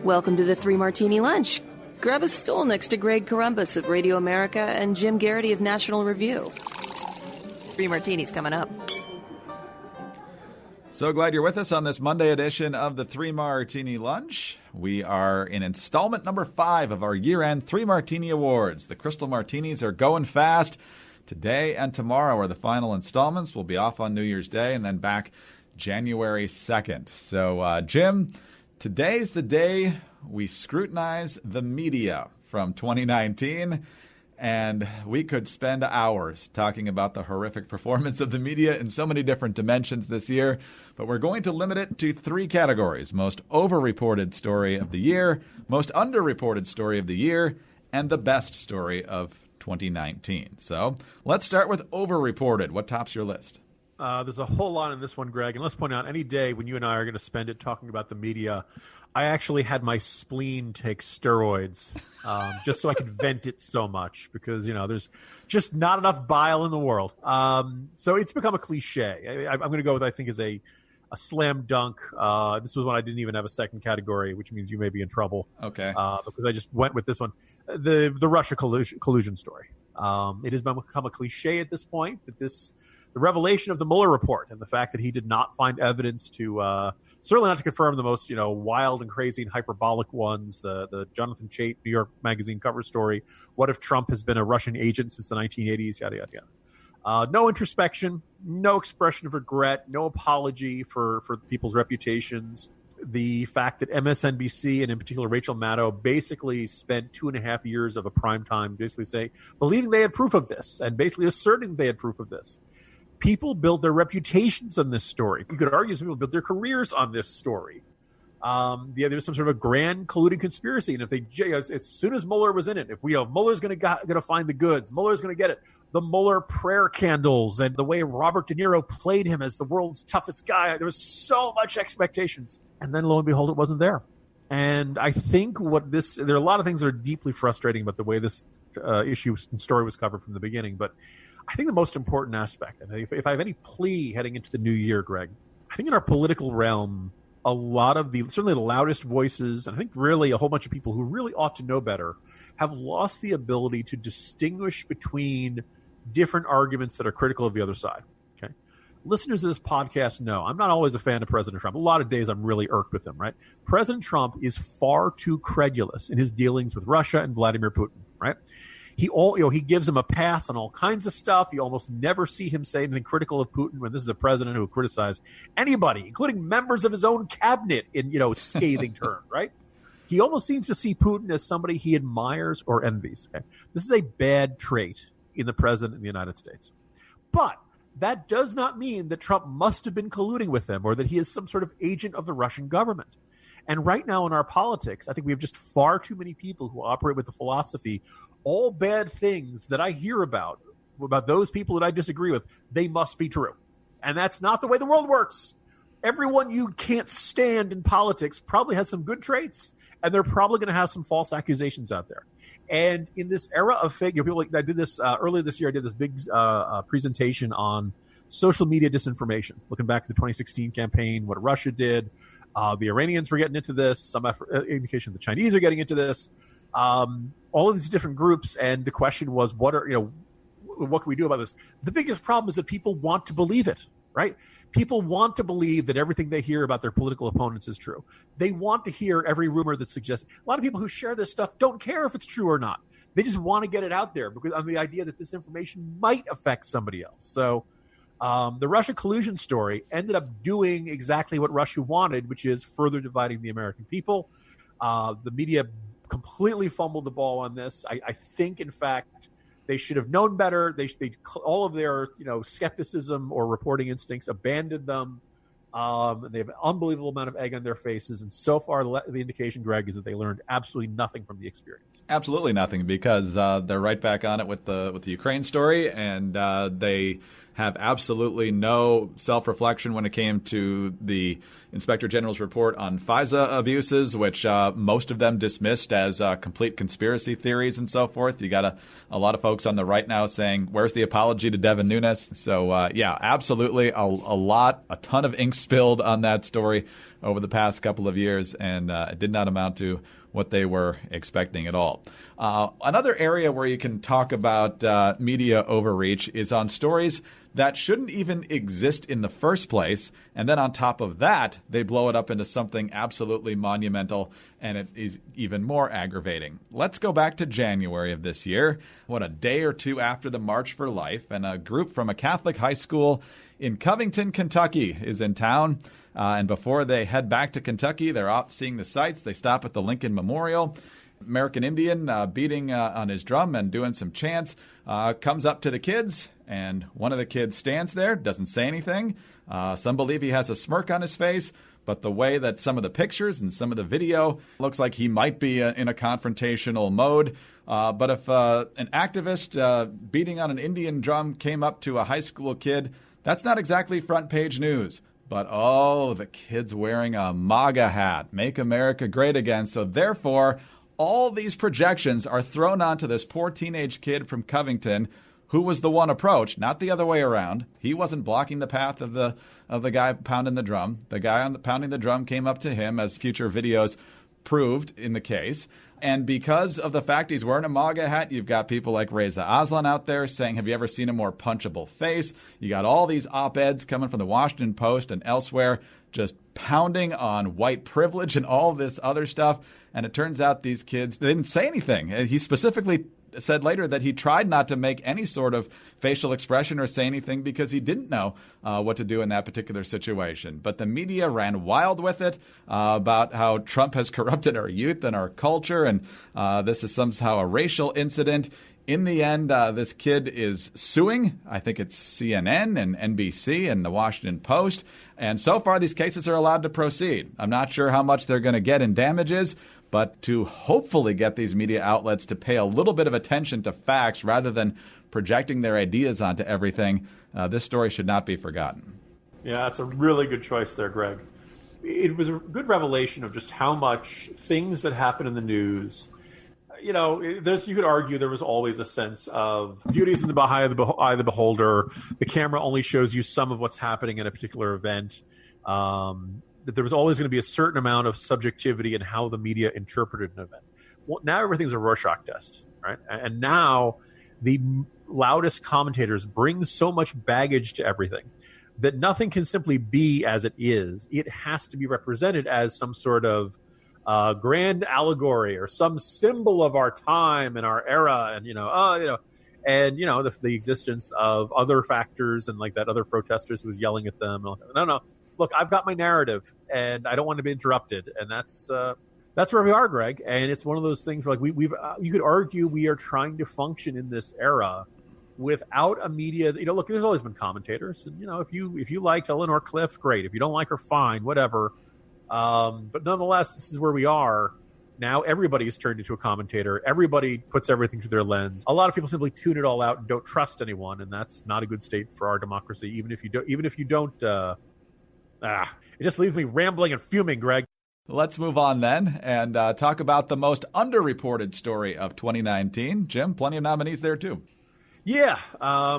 Welcome to the Three Martini Lunch. Grab a stool next to Greg Columbus of Radio America and Jim Garrity of National Review. Three Martinis coming up. So glad you're with us on this Monday edition of the Three Martini Lunch. We are in installment number 5 of our year-end Three Martini Awards. The Crystal Martinis are going fast. Today and tomorrow are the final installments. We'll be off on New Year's Day and then back January 2nd. So, Jim, today's the day we scrutinize the media from 2019. And we could spend hours talking about the horrific performance of the media in so many different dimensions this year. But we're going to limit it to 3 categories: most overreported story of the year, most underreported story of the year, and the best story of 2019. So let's start with overreported. What tops your list? There's a whole lot in this one, Greg. And let's point out, any day when you and I are going to spend it talking about the media, I actually had my spleen take steroids just so I could vent it so much because, you know, there's just not enough bile in the world. So it's become a cliche. I'm going to go with, I think, is a slam dunk. This was one I didn't even have a second category, which means you may be in trouble. Okay. Because I just went with this one. The Russia collusion story. It has become a cliche at this point that the revelation of the Mueller report and the fact that he did not find evidence to certainly not to confirm the most, you know, wild and crazy and hyperbolic ones, the Jonathan Chait New York Magazine cover story, what if Trump has been a Russian agent since the 1980s, yada, yada, yada. No introspection, no expression of regret, no apology for people's reputations. The fact that MSNBC and in particular Rachel Maddow basically spent 2.5 years of a prime time basically believing they had proof of this and basically asserting they had proof of this. People build their reputations on this story. You could argue some people build their careers on this story. There's some sort of a grand colluding conspiracy, and if they, as soon as Mueller was in it, if Mueller's going to find the goods, Mueller's going to get it. The Mueller prayer candles and the way Robert De Niro played him as the world's toughest guy, there was so much expectations, and then lo and behold, it wasn't there. And I think there are a lot of things that are deeply frustrating about the way this issue and story was covered from the beginning, but I think the most important aspect, and if I have any plea heading into the new year, Greg, I think in our political realm, a lot of certainly the loudest voices, and I think really a whole bunch of people who really ought to know better, have lost the ability to distinguish between different arguments that are critical of the other side. Okay, listeners of this podcast know I'm not always a fan of President Trump. A lot of days I'm really irked with him, right? President Trump is far too credulous in his dealings with Russia and Vladimir Putin, right? He gives him a pass on all kinds of stuff. You almost never see him say anything critical of Putin when this is a president who criticized anybody, including members of his own cabinet in, scathing terms, right? He almost seems to see Putin as somebody he admires or envies. Okay? This is a bad trait in the president of the United States. But that does not mean that Trump must have been colluding with them or that he is some sort of agent of the Russian government. And right now in our politics, I think we have just far too many people who operate with the philosophy, all bad things that I hear about those people that I disagree with, they must be true. And that's not the way the world works. Everyone you can't stand in politics probably has some good traits, and they're probably going to have some false accusations out there. And in this era of fake, people I did this earlier this year. I did this big presentation on social media disinformation, looking back at the 2016 campaign, what Russia did. The Iranians were getting into this. Some indication the Chinese are getting into this. All of these different groups, and the question was, what can we do about this? The biggest problem is that people want to believe it, right? People want to believe that everything they hear about their political opponents is true. They want to hear every rumor that suggests. A lot of people who share this stuff don't care if it's true or not. They just want to get it out there because on the idea that this information might affect somebody else. So the Russia collusion story ended up doing exactly what Russia wanted, which is further dividing the American people. The media completely fumbled the ball on this. I think, in fact, they should have known better. They all of their skepticism or reporting instincts abandoned them. They have an unbelievable amount of egg on their faces, and so far the indication, Greg, is that they learned absolutely nothing from the experience. Absolutely nothing, because they're right back on it with the Ukraine story, and they have absolutely no self-reflection when it came to the Inspector General's report on FISA abuses, which most of them dismissed as complete conspiracy theories and so forth. You got a lot of folks on the right now saying, where's the apology to Devin Nunes? So, yeah, absolutely a ton of ink spilled on that story over the past couple of years, and it did not amount to what they were expecting at all. Another area where you can talk about media overreach is on stories that shouldn't even exist in the first place. And then on top of that, they blow it up into something absolutely monumental, and it is even more aggravating. Let's go back to January of this year, a day or two after the March for Life, and a group from a Catholic high school in Covington, Kentucky is in town. And before they head back to Kentucky, they're out seeing the sights. They stop at the Lincoln Memorial. American Indian beating on his drum and doing some chants, comes up to the kids, and one of the kids stands there, doesn't say anything. Some believe he has a smirk on his face, but the way that some of the pictures and some of the video looks like he might be in a confrontational mode. But if an activist beating on an Indian drum came up to a high school kid, that's not exactly front page news. But, the kid's wearing a MAGA hat, Make America Great Again. So therefore, all these projections are thrown onto this poor teenage kid from Covington who was the one approached, not the other way around. He wasn't blocking the path of the guy pounding the drum. The guy pounding the drum came up to him, as future videos proved in the case. And because of the fact he's wearing a MAGA hat, you've got people like Reza Aslan out there saying, have you ever seen a more punchable face? You got all these op-eds coming from the Washington Post and elsewhere just pounding on white privilege and all this other stuff. And it turns out these kids, they didn't say anything. He specifically said later that he tried not to make any sort of facial expression or say anything because he didn't know what to do in that particular situation. But the media ran wild with it about how Trump has corrupted our youth and our culture, and this is somehow a racial incident. In the end, this kid is suing. I think it's CNN and NBC and the Washington Post. And so far, these cases are allowed to proceed. I'm not sure how much they're going to get in damages, but to hopefully get these media outlets to pay a little bit of attention to facts rather than projecting their ideas onto everything, this story should not be forgotten. Yeah, that's a really good choice there, Greg. It was a good revelation of just how much things that happen in the news, you could argue there was always a sense of beauty's in the eye of the beholder. The camera only shows you some of what's happening in a particular event. That there was always going to be a certain amount of subjectivity in how the media interpreted an event. Well, now everything's a Rorschach test, right? And now the loudest commentators bring so much baggage to everything that nothing can simply be as it is. It has to be represented as some sort of grand allegory or some symbol of our time and our era, and the existence of other factors, and like that other protesters who was yelling at them. No. Look, I've got my narrative, and I don't want to be interrupted, and that's where we are, Greg. And it's one of those things where, like, you could argue we are trying to function in this era without a media. Look, there's always been commentators, and if you liked Eleanor Clift, great. If you don't like her, fine, whatever. But nonetheless, this is where we are. Now everybody's turned into a commentator. Everybody puts everything through their lens. A lot of people simply tune it all out and don't trust anyone, and that's not a good state for our democracy. Even if you don't, it just leaves me rambling and fuming, Greg. Let's move on then and talk about the most underreported story of 2019. Jim, plenty of nominees there too. Yeah.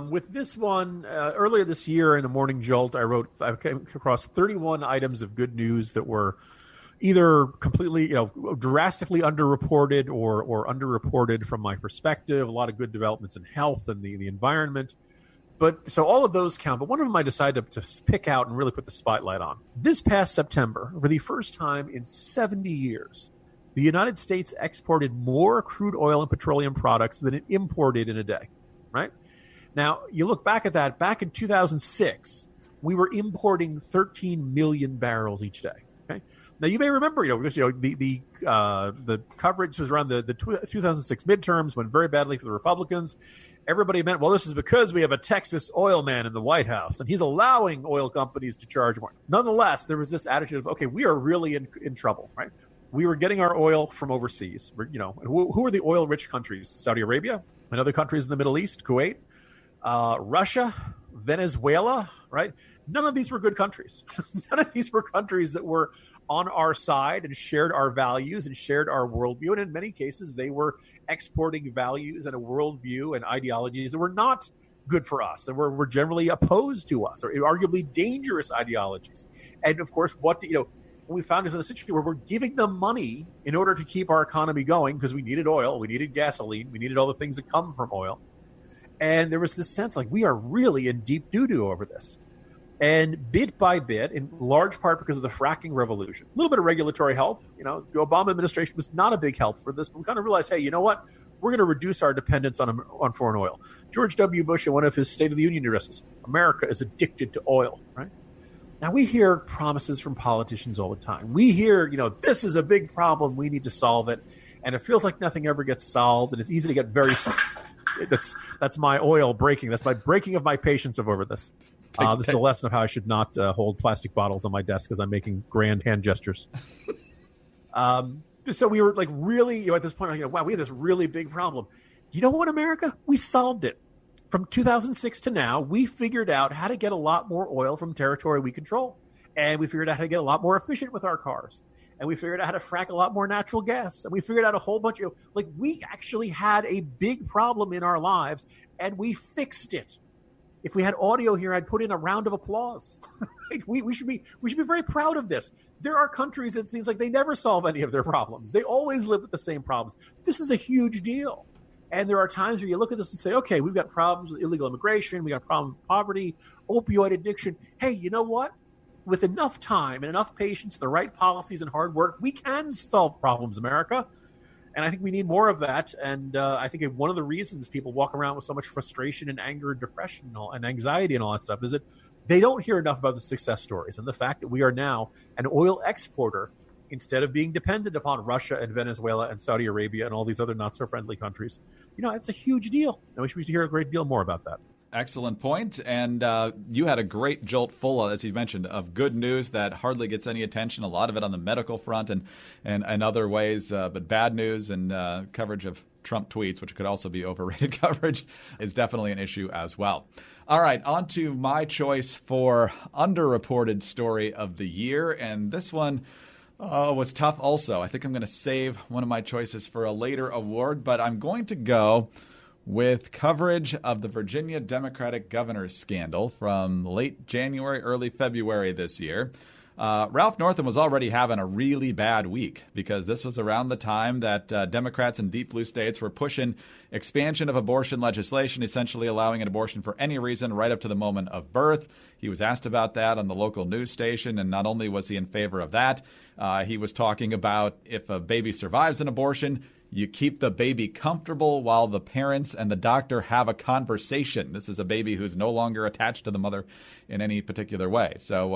With this one, earlier this year in the Morning Jolt, I came across 31 items of good news that were either completely, drastically underreported or underreported from my perspective. A lot of good developments in health and the environment. But so all of those count. But one of them I decided to pick out and really put the spotlight on. This past September, for the first time in 70 years, the United States exported more crude oil and petroleum products than it imported in a day. Right? Now, you look back at that, back in 2006, we were importing 13 million barrels each day. Okay. Now, you may remember, the coverage was around the 2006 midterms, went very badly for the Republicans. Everybody meant, well, this is because we have a Texas oil man in the White House, and he's allowing oil companies to charge more. Nonetheless, there was this attitude of, okay, we are really in trouble, right? We were getting our oil from overseas. Who are the oil-rich countries? Saudi Arabia and other countries in the Middle East, Kuwait, Russia, Venezuela, right? None of these were good countries. None of these were countries that were on our side and shared our values and shared our worldview. And in many cases, they were exporting values and a worldview and ideologies that were not good for us and were generally opposed to us, or arguably dangerous ideologies. And of course, we found ourselves in a situation where we're giving them money in order to keep our economy going because we needed oil, we needed gasoline, we needed all the things that come from oil. And there was this sense like we are really in deep doo-doo over this. And bit by bit, in large part because of the fracking revolution, a little bit of regulatory help. The Obama administration was not a big help for this, but we kind of realized, hey, you know what? We're going to reduce our dependence on foreign oil. George W. Bush, in one of his State of the Union addresses, America is addicted to oil, right? Now, we hear promises from politicians all the time. We hear, this is a big problem. We need to solve it. And it feels like nothing ever gets solved. And it's easy to get very that's my oil breaking. That's my breaking of my patience over this. This is a lesson of how I should not hold plastic bottles on my desk because I'm making grand hand gestures. So we were like really, at this point, wow, we have this really big problem. You know what, America? We solved it. From 2006 to now, we figured out how to get a lot more oil from territory we control. And we figured out how to get a lot more efficient with our cars. And we figured out how to frack a lot more natural gas. And we figured out a whole bunch of, we actually had a big problem in our lives and we fixed it. If we had audio here, I'd put in a round of applause. we should be very proud of this. There are countries that seems like they never solve any of their problems. They always live with the same problems. This is a huge deal. And there are times where you look at this and say, okay, we've got problems with illegal immigration. We got problems with poverty, opioid addiction. Hey, you know what? With enough time and enough patience, the right policies and hard work, we can solve problems, America. And I think we need more of that. And I think one of the reasons people walk around with so much frustration and anger and depression and anxiety and all that stuff is that they don't hear enough about the success stories and the fact that we are now an oil exporter instead of being dependent upon Russia and Venezuela and Saudi Arabia and all these other not-so-friendly countries. It's a huge deal. And we should hear a great deal more about that. Excellent point. And you had a great jolt full, as you mentioned, of good news that hardly gets any attention, a lot of it on the medical front and other ways. But bad news and coverage of Trump tweets, which could also be overrated coverage, is definitely an issue as well. All right, on to my choice for underreported story of the year. And this one was tough also. I think I'm going to save one of my choices for a later award, but I'm going to go with coverage of the Virginia Democratic governor's scandal from late January, early February this year. Ralph Northam was already having a really bad week because this was around the time that Democrats in deep blue states were pushing expansion of abortion legislation, essentially allowing an abortion for any reason right up to the moment of birth. He was asked about that on the local news station, and not only was he in favor of that, he was talking about if a baby survives an abortion, you keep the baby comfortable while the parents and the doctor have a conversation. This is a baby who's no longer attached to the mother in any particular way. So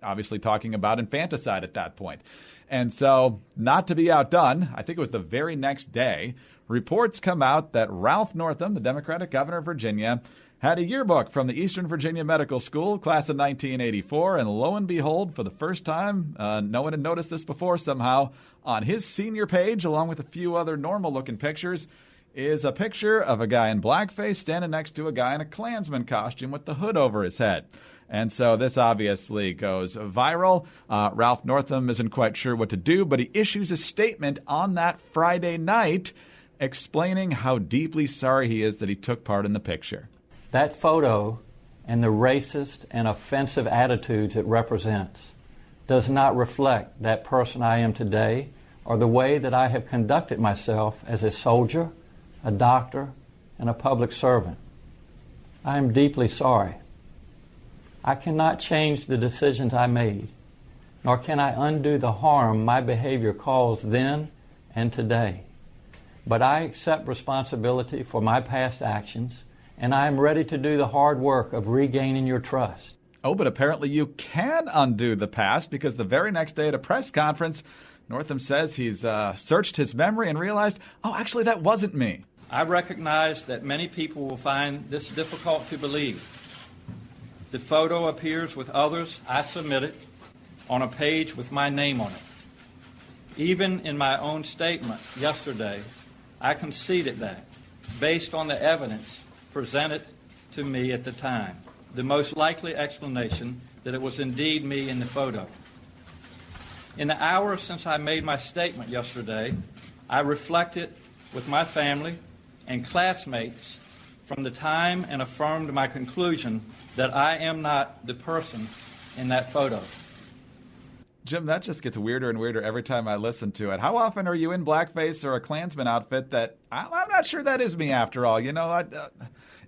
obviously talking about infanticide at that point. And so not to be outdone, I think it was the very next day, reports come out that Ralph Northam, the Democratic governor of Virginia, had a yearbook from the Eastern Virginia Medical School, class of 1984, and lo and behold, for the first time, no one had noticed this before somehow, on his senior page, along with a few other normal-looking pictures, is a picture of a guy in blackface standing next to a guy in a Klansman costume with the hood over his head. And so this obviously goes viral. Ralph Northam isn't quite sure what to do, but he issues a statement on that Friday night explaining how deeply sorry he is that he took part in the picture. That photo and the racist and offensive attitudes it represents does not reflect that person I am today or the way that I have conducted myself as a soldier, a doctor, and a public servant. I am deeply sorry. I cannot change the decisions I made, nor can I undo the harm my behavior caused then and today. But I accept responsibility for my past actions, and I am ready to do the hard work of regaining your trust. Oh, but apparently you can undo the past, because the very next day at a press conference, Northam says he's searched his memory and realized, oh, actually, that wasn't me. I recognize that many people will find this difficult to believe. The photo appears with others I submitted on a page with my name on it. Even in my own statement yesterday, I conceded that, based on the evidence presented to me at the time. the most likely explanation that it was indeed me in the photo. In the hours since I made my statement yesterday, I reflected with my family and classmates from the time and affirmed my conclusion that I am not the person in that photo. Jim, that just gets weirder and weirder every time I listen to it. How often are you in blackface or a Klansman outfit that I'm not sure that is me after all?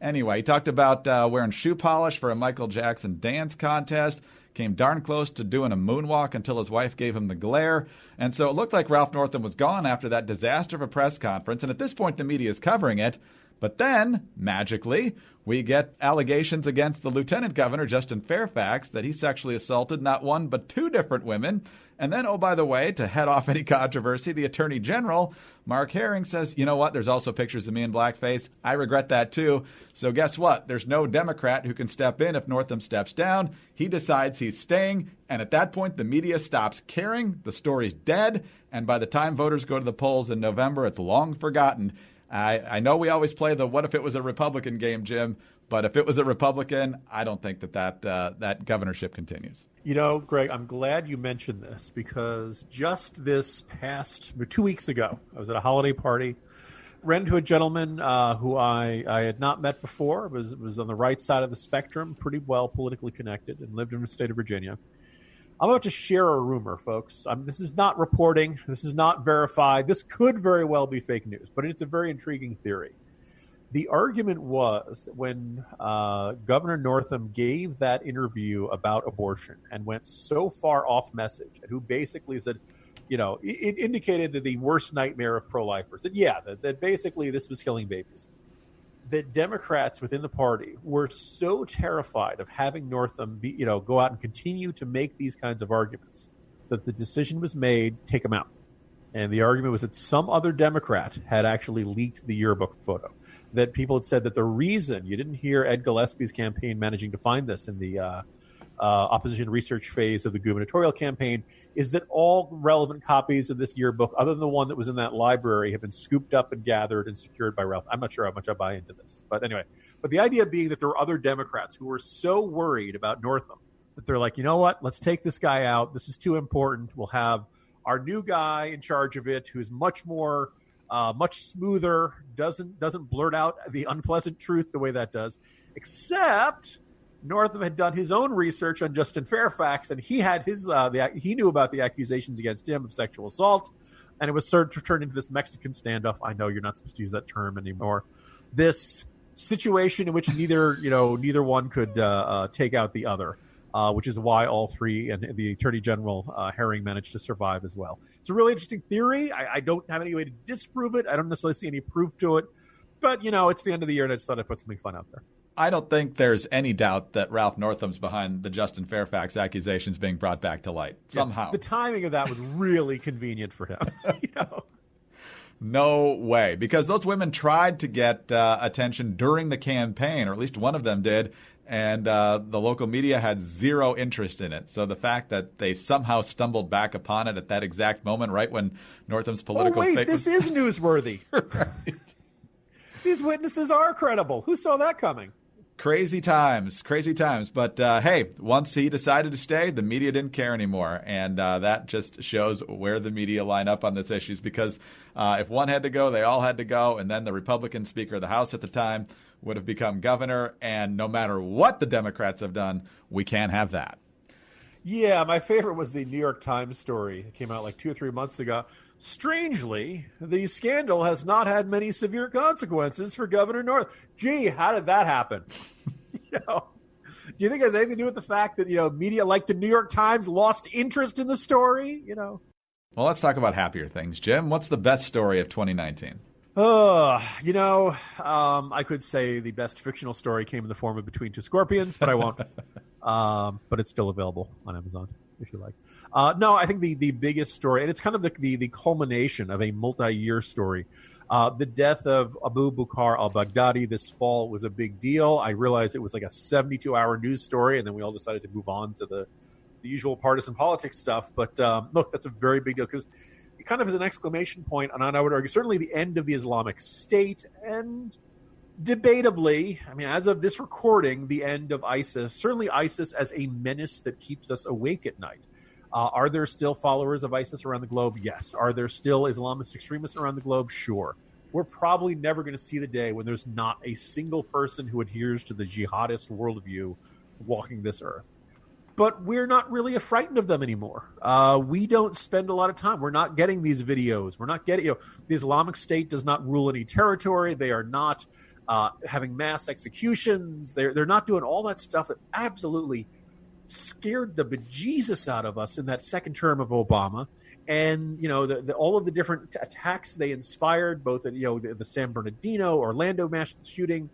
Anyway, he talked about wearing shoe polish for a Michael Jackson dance contest. Came darn close to doing a moonwalk until his wife gave him the glare. And so it looked like Ralph Northam was gone after that disaster of a press conference. And at this point, the media is covering it. But then, magically, we get allegations against the lieutenant governor, Justin Fairfax, that he sexually assaulted not one but two different women. And then, oh, by the way, to head off any controversy, the attorney general, Mark Herring, says, you know what, there's also pictures of me in blackface. I regret that, too. So guess what? There's no Democrat who can step in if Northam steps down. He decides he's staying. And at that point, the media stops caring. The story's dead. And by the time voters go to the polls in November, it's long forgotten. I know we always play the what if it was a Republican game, Jim, but if it was a Republican, I don't think that governorship continues. You know, Greg, I'm glad you mentioned this because just this past 2 weeks ago, I was at a holiday party, ran into a gentleman who I had not met before, was on the right side of the spectrum, pretty well politically connected, and lived in the state of Virginia. I'm about to share a rumor, folks. This is not reporting. This is not verified. This could very well be fake news, but it's a very intriguing theory. The argument was that when Governor Northam gave that interview about abortion and went so far off message, and who basically said, it indicated that the worst nightmare of pro-lifers, that basically this was killing babies, that Democrats within the party were so terrified of having Northam go out and continue to make these kinds of arguments that the decision was made, take him out. And the argument was that some other Democrat had actually leaked the yearbook photo. That people had said that the reason you didn't hear Ed Gillespie's campaign managing to find this in the opposition research phase of the gubernatorial campaign is that all relevant copies of this yearbook, other than the one that was in that library, have been scooped up and gathered and secured by Ralph. I'm not sure how much I buy into this. But anyway, the idea being that there were other Democrats who were so worried about Northam that they're like, you know what, let's take this guy out. This is too important. We'll have our new guy in charge of it who's much more much smoother, doesn't blurt out the unpleasant truth the way that does, except Northam had done his own research on Justin Fairfax, and he had he knew about the accusations against him of sexual assault, and it was sort of turned into this Mexican standoff. I know you're not supposed to use that term anymore. This situation in which neither one could take out the other, which is why all three and the Attorney General Herring managed to survive as well. It's a really interesting theory. I don't have any way to disprove it. I don't necessarily see any proof to it, but it's the end of the year, and I just thought I'd put something fun out there. I don't think there's any doubt that Ralph Northam's behind the Justin Fairfax accusations being brought back to light somehow. Yeah, the timing of that was really convenient for him. No way, because those women tried to get attention during the campaign, or at least one of them did, and the local media had zero interest in it. So the fact that they somehow stumbled back upon it at that exact moment, right when Northam's political this is newsworthy. Right. These witnesses are credible. Who saw that coming? Crazy times. But hey, once he decided to stay, the media didn't care anymore. And that just shows where the media line up on these issues, because if one had to go, they all had to go. And then the Republican Speaker of the House at the time would have become governor. And no matter what the Democrats have done, we can't have that. Yeah, my favorite was the New York Times story. It came out like 2 or 3 months ago. Strangely, the scandal has not had many severe consequences for Governor Northam. Gee, how did that happen? Do you think it has anything to do with the fact that, media like the New York Times lost interest in the story? Well, let's talk about happier things. Jim, what's the best story of 2019? I could say the best fictional story came in the form of Between Two Scorpions, but I won't. But it's still available on Amazon if you like. No, I think the biggest story, and it's kind of the culmination of a multi-year story. The death of Abu Bakr al-Baghdadi this fall was a big deal. I realized it was like a 72-hour news story, and then we all decided to move on to the usual partisan politics stuff. But look, that's a very big deal because it kind of is an exclamation point, and I would argue certainly the end of the Islamic State and Debatably, I mean, as of this recording, the end of ISIS, certainly ISIS as a menace that keeps us awake at night. Are there still followers of ISIS around the globe? Yes. Are there still Islamist extremists around the globe? Sure. We're probably never going to see the day when there's not a single person who adheres to the jihadist worldview walking this earth. But we're not really frightened of them anymore. We don't spend a lot of time. We're not getting these videos. We're not getting, the Islamic State does not rule any territory. They are not having mass executions. They're not doing all that stuff that absolutely scared the bejesus out of us in that second term of Obama. And, all of the different attacks they inspired, both at, the San Bernardino, Orlando mass shooting.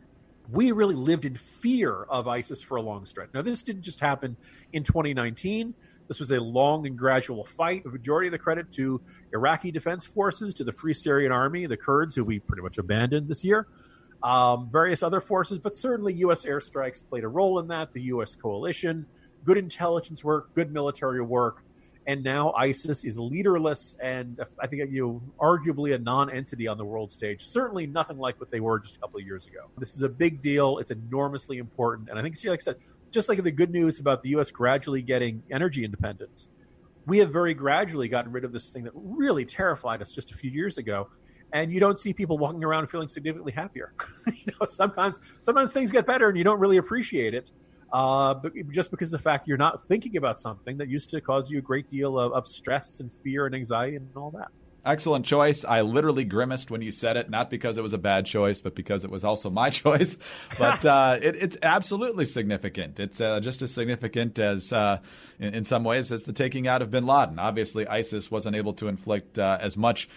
We really lived in fear of ISIS for a long stretch. Now, this didn't just happen in 2019. This was a long and gradual fight. The majority of the credit to Iraqi defense forces, to the Free Syrian Army, the Kurds, who we pretty much abandoned this year, various other forces, but certainly U.S. airstrikes played a role in that, the U.S. coalition, good intelligence work, good military work. And now ISIS is leaderless and I think arguably a non-entity on the world stage. Certainly nothing like what they were just a couple of years ago. This is a big deal. It's enormously important. And I think, like I said, just like the good news about the U.S. gradually getting energy independence, we have very gradually gotten rid of this thing that really terrified us just a few years ago. And you don't see people walking around feeling significantly happier. Sometimes things get better and you don't really appreciate it. But just because of the fact you're not thinking about something that used to cause you a great deal of stress and fear and anxiety and all that. Excellent choice. I literally grimaced when you said it, not because it was a bad choice, but because it was also my choice. But it's absolutely significant. It's just as significant as, in some ways, as the taking out of bin Laden. Obviously, ISIS wasn't able to inflict as much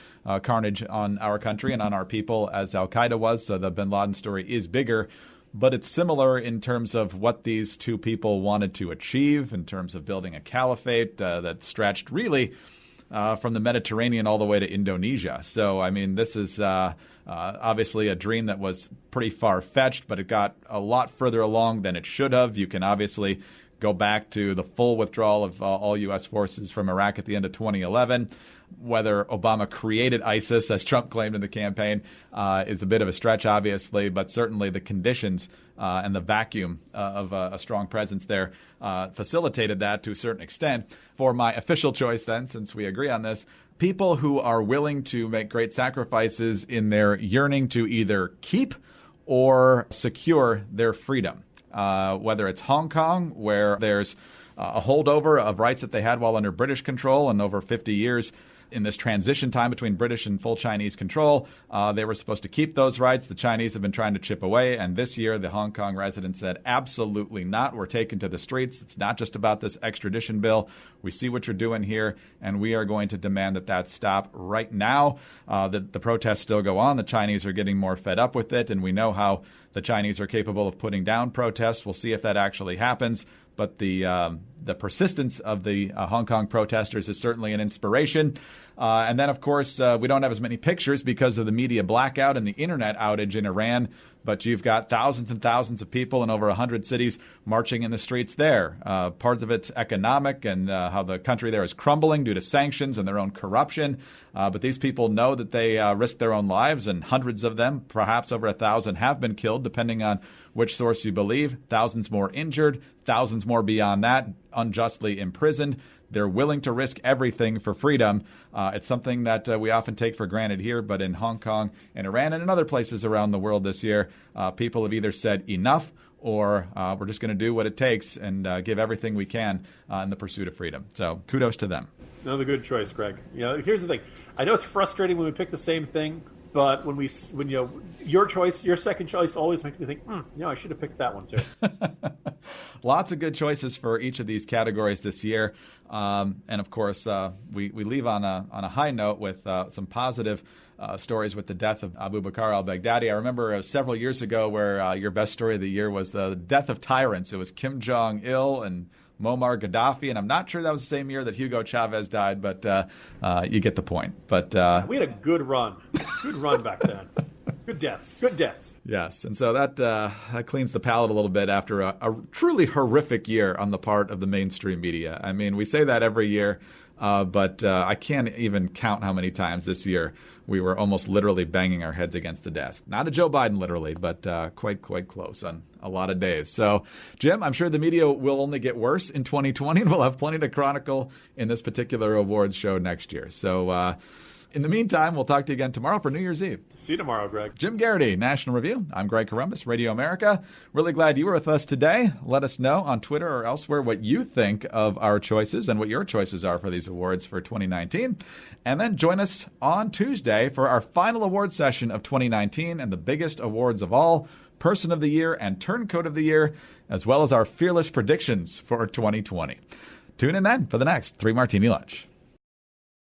carnage on our country and on our people as al-Qaeda was, so the bin Laden story is bigger. But it's similar in terms of what these two people wanted to achieve in terms of building a caliphate that stretched really from the Mediterranean all the way to Indonesia. So, I mean, this is obviously a dream that was pretty far-fetched, but it got a lot further along than it should have. You can obviously go back to the full withdrawal of all U.S. forces from Iraq at the end of 2011. Whether Obama created ISIS, as Trump claimed in the campaign, is a bit of a stretch, obviously, but certainly the conditions and the vacuum of a strong presence there facilitated that to a certain extent. For my official choice then, since we agree on this, people who are willing to make great sacrifices in their yearning to either keep or secure their freedom, whether it's Hong Kong, where there's a holdover of rights that they had while under British control and over 50 years. In this transition time between British and full Chinese control, they were supposed to keep those rights. The Chinese have been trying to chip away. And this year, the Hong Kong residents said, absolutely not. We're taken to the streets. It's not just about this extradition bill. We see what you're doing here, and we are going to demand that stop right now. The protests still go on. The Chinese are getting more fed up with it, and we know how the Chinese are capable of putting down protests. We'll see if that actually happens. But the persistence of the Hong Kong protesters is certainly an inspiration. And then, of course, we don't have as many pictures because of the media blackout and the internet outage in Iran. But you've got thousands and thousands of people in over 100 cities marching in the streets there. Part of it's economic and how the country there is crumbling due to sanctions and their own corruption. But these people know that they risk their own lives, and hundreds of them, perhaps over 1,000, have been killed, depending on which source you believe. Thousands more injured, thousands more beyond that, unjustly imprisoned. They're willing to risk everything for freedom. It's something that we often take for granted here, but in Hong Kong and Iran and in other places around the world this year, people have either said enough or we're just going to do what it takes and give everything we can in the pursuit of freedom. So kudos to them. Another good choice, Greg. Here's the thing. I know it's frustrating when we pick the same thing, but when your choice, your second choice always makes me think, I should have picked that one too. Lots of good choices for each of these categories this year. And of course, we leave on a high note with some positive stories with the death of Abu Bakr al-Baghdadi. I remember several years ago where your best story of the year was the death of tyrants. It was Kim Jong-il and Muammar Gaddafi, and I'm not sure that was the same year that Hugo Chavez died, but you get the point. But we had a good run back then. Good deaths. Yes, and so that cleans the palate a little bit after a truly horrific year on the part of the mainstream media. I mean, we say that every year, But I can't even count how many times this year we were almost literally banging our heads against the desk. Not a Joe Biden literally, but quite close on a lot of days. So, Jim, I'm sure the media will only get worse in 2020, and we'll have plenty to chronicle in this particular awards show next year. So, in the meantime, we'll talk to you again tomorrow for New Year's Eve. See you tomorrow, Greg. Jim Garrity, National Review. I'm Greg Corombos, Radio America. Really glad you were with us today. Let us know on Twitter or elsewhere what you think of our choices and what your choices are for these awards for 2019. And then join us on Tuesday for our final award session of 2019 and the biggest awards of all, Person of the Year and Turncoat of the Year, as well as our fearless predictions for 2020. Tune in then for the next Three Martini Lunch.